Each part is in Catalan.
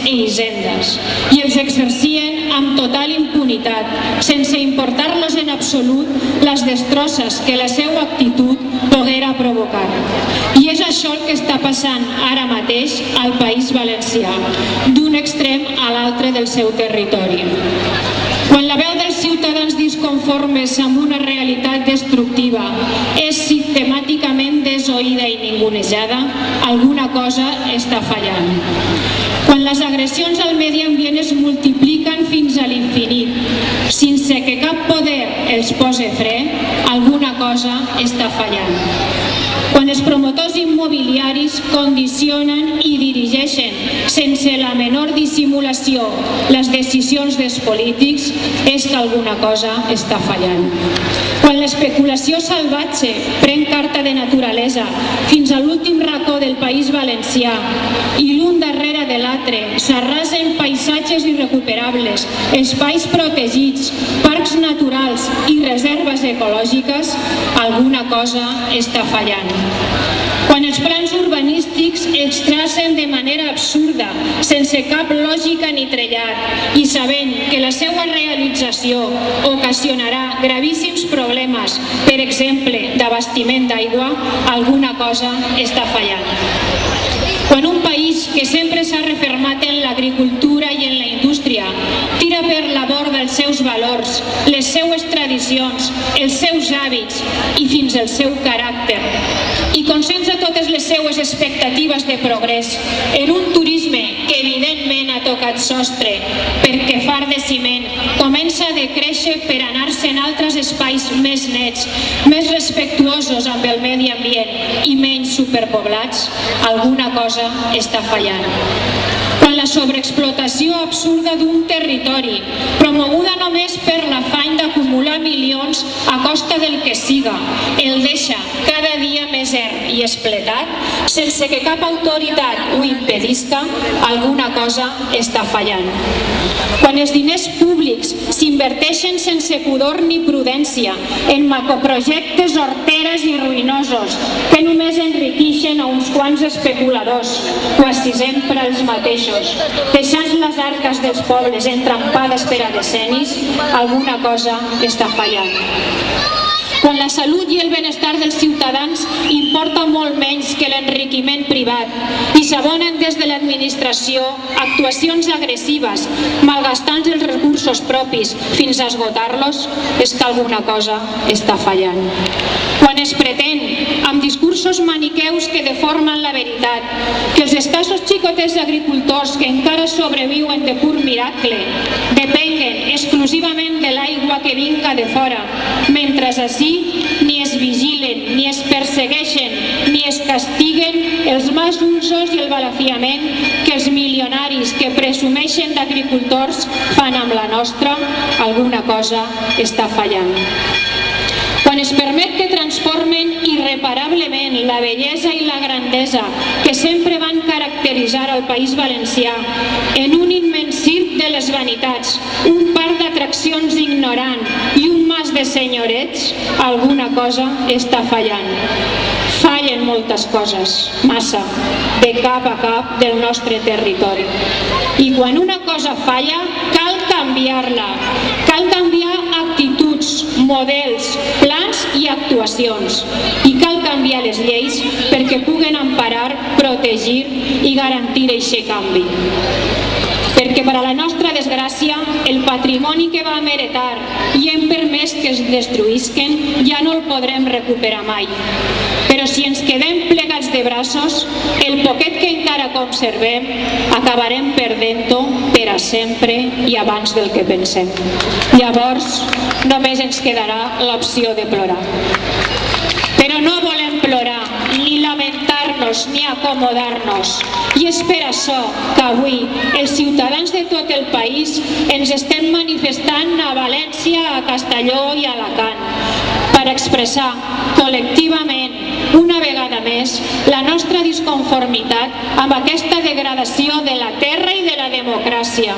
i hisendes i els exercien amb total impunitat, sense importar-los en absolut les destrosses que la seva actitud poguera provocar. I és això el que està passant ara mateix al País Valencià, d'un extrem a l'altre del seu territori. Quan la veu dels ciutadans disconformes amb una realitat destructiva és sistemàticament desoïda i ningunejada, alguna cosa està fallant. Quan les agressions al medi ambient es multipliquen fins a l'infinit, sense que cap poder els posi fre, alguna cosa està fallant. Quan els promotors immobiliaris condicionen i dirigeixen sense la menor dissimulació les decisions dels polítics, és que alguna cosa està fallant. Quan l'especulació salvatge pren carta de naturalesa fins a l'últim racó del País Valencià i l'un darrere de l'altre s'arrasen paisatges irrecuperables, espais protegits, parcs naturals i reserves ecològiques, alguna cosa està fallant. Quan els plans urbanístics es tracen de manera absurda, sense cap lògica ni trellat, i sabent que la seva realització ocasionarà gravíssims problemes, per exemple, d'abastiment d'aigua, alguna cosa està fallant. Quan un país que sempre s'ha refermat en l'agricultura i en la indústria tira per la borda els seus valors, les seues tradicions, els seus hàbits i fins el seu caràcter, i concentra totes les seues expectatives de progrés en un turisme que evidentment ha tocat sostre perquè far de ciment comença a decréixer per anar-se en altres espais més nets, més respectuosos amb el medi ambient i menys superpoblats, alguna cosa està fallant. Quan la sobreexplotació absurda d'un territori, promoguda només per l'afany d'acumular milions a costa del que siga, el deixa cada dia més erm i espletat, sense que cap autoritat ho impedisca, alguna cosa està fallant. Quan els diners públics s'inverteixen sense pudor ni prudència en macroprojectes horteres i ruïnosos que només enriqueixen a uns quants especuladors, quasi sempre els mateixos, deixant les arques dels pobles entrampades per a decennis, alguna cosa està fallant. Quan la salut i el benestar dels ciutadans importa molt menys que l'enriquiment privat i s'abonen des de l'administració actuacions agressives, malgastant els recursos propis fins a esgotar-los, és que alguna cosa està fallant. Quan es pretén, amb discursos maniqueus que deformen la veritat, que els escassos xicotets agricultors que encara sobreviuen de pur miracle depenguen exclusivament de l'aigua que vinga de fora, mentre així ni es vigilen, ni es persegueixen, ni es castiguen els mals usos i el balafiament que els milionaris que presumeixen d'agricultors fan amb la nostra, alguna cosa està fallant. Quan es permet que transformen irreparablement la bellesa i la grandesa que sempre van caracteritzar el País Valencià en un immens circ de les vanitats, un parc d'atraccions ignorant i un mas de senyorets, alguna cosa està fallant. Fallen moltes coses, massa, de cap a cap del nostre territori. I quan una cosa falla, cal canviar-la. Cal canviar actituds, models, plans i actuacions. I cal canviar les lleis perquè puguen emparar, protegir i garantir aquest canvi. Perquè per a la nostra desgràcia, el patrimoni que vam heretar i hem permès que es destruïsquen ja no el podrem recuperar mai. Però si ens quedem plegats de braços, el poquet que encara conservem acabarem perdent-ho per a sempre i abans del que pensem. Llavors, només ens quedarà l'opció de plorar. Però no volem plorar, ni lamentar-nos, ni acomodar-nos. I és per això que avui els ciutadans de tot el país ens estem manifestant a València, a Castelló i a Alacant per expressar col·lectivament, una vegada més, la nostra disconformitat amb aquesta degradació de la terra i de la la democràcia.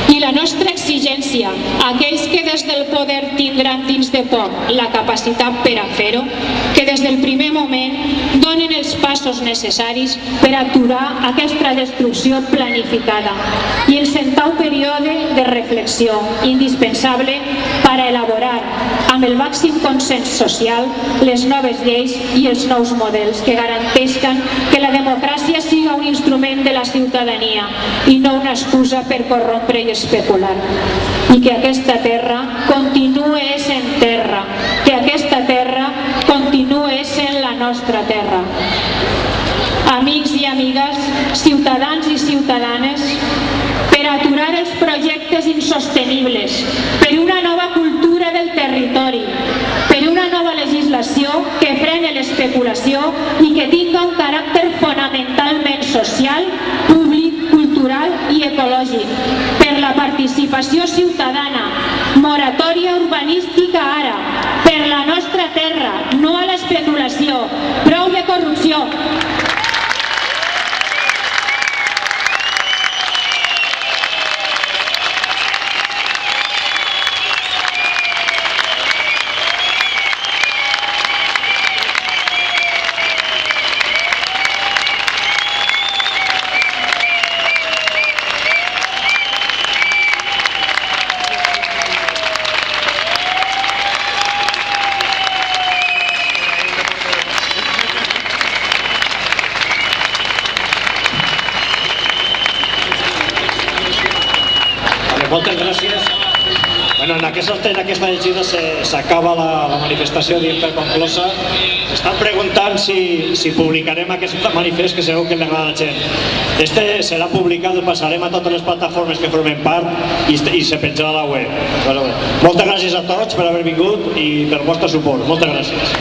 I la nostra exigència a aquells que des del poder tindran dins de poc la capacitat per a fer-ho, que des del primer moment donen els passos necessaris per aturar aquesta destrucció planificada i encetar un període de reflexió indispensable per a elaborar amb el màxim consens social les noves lleis i els nous models que garanteixen que la democràcia siga un instrument de la ciutadania i no una excusa per corrompre i especular. I que aquesta terra continue sent terra, que aquesta terra continue sent la nostra terra. Amics i amigues, ciutadans i ciutadanes, per aturar els projectes insostenibles, per una nova cultura del territori, per una nova legislació que freni l'especulació i que tinga un caràcter fonamentalment social, públic, cultural i ecològic, per la participació ciutadana, moratòria urbanística ara, per la nostra terra, no a l'especulació, prou de corrupció. Moltes gràcies. En aquesta llegida s'acaba la manifestació dient per conclosa. Estan preguntant si publicarem aquest manifest que segur que li agrada a la gent. Este serà publicat, el passarem a totes les plataformes que formen part i se penjarà a la web. Moltes gràcies a tots per haver vingut i pel vostre suport. Moltes gràcies.